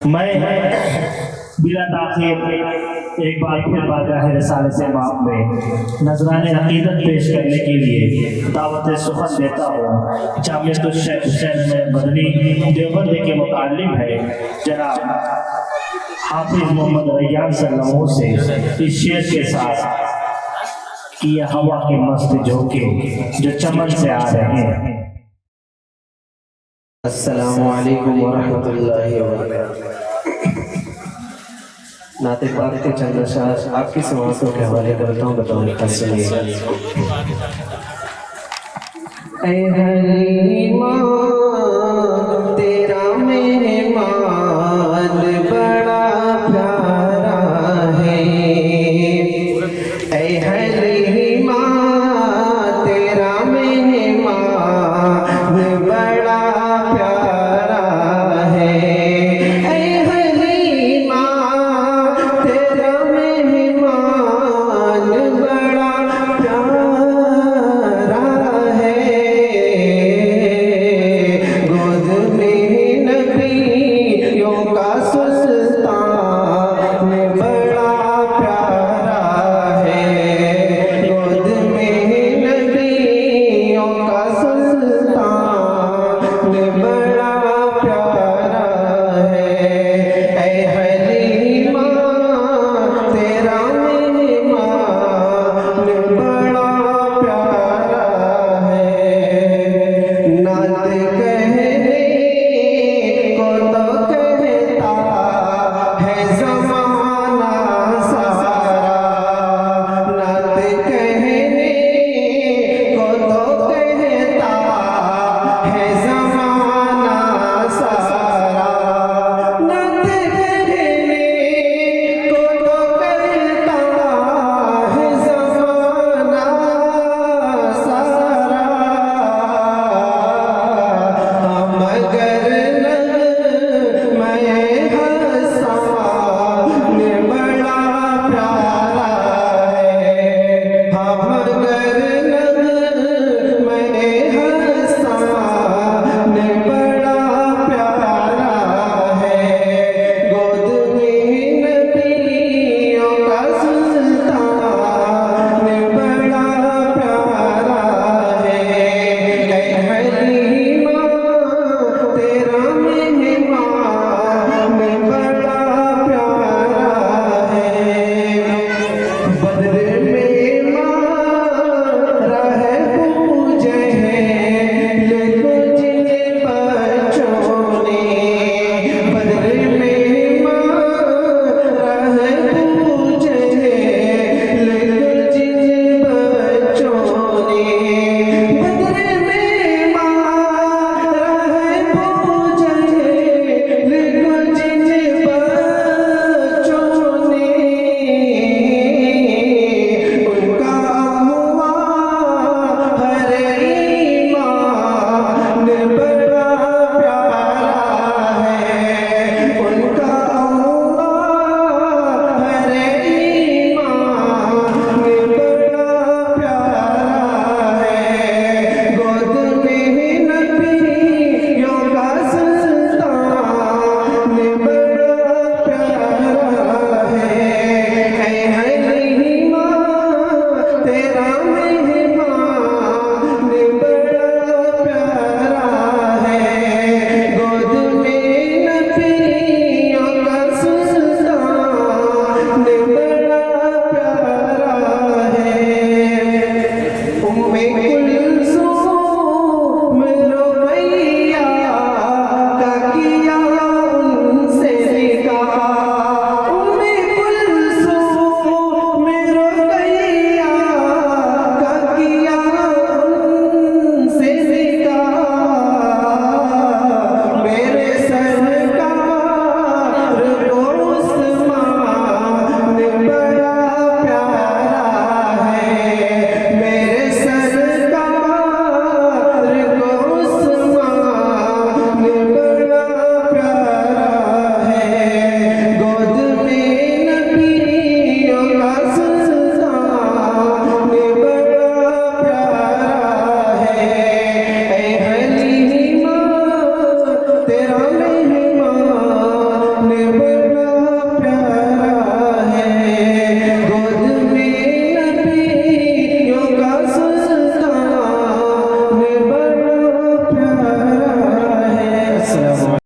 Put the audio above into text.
मैं बिला ताखीर एक बार फिर बारगाह रिसालत से माप में नजराने अकीदत पेश करने के लिए दावत सुखन देता हूँ। जामिअतुल शेख हुसैन में मदनी देवबंद के मुतालिम है जनाब हाफिज मोहम्मद रैयान सल्लमों से इस शेर के साथ कि यह हवा के मस्त झोंके जो चमन से आ रहे हैं। अस्सलामु अलैकुम वरहमतुल्लाहि वबरकातुहू। नाते पाक के चंद अशार आपकी समातों के हवाले करता हूँ, बताओ सुनिए। ऐ हलीमा तेरा मेहमान बड़ा प्यारा है। ऐ हलीमा तेरा मेहमान बड़ा प्यारा है। ऐ हलीमा तेरा मेहमान बड़ा प्यारा है। गोद में नबियों का सुल्तान बड़ा प्यारा है। गोद में नबियों का सुल्तान बड़ा प्यारा है।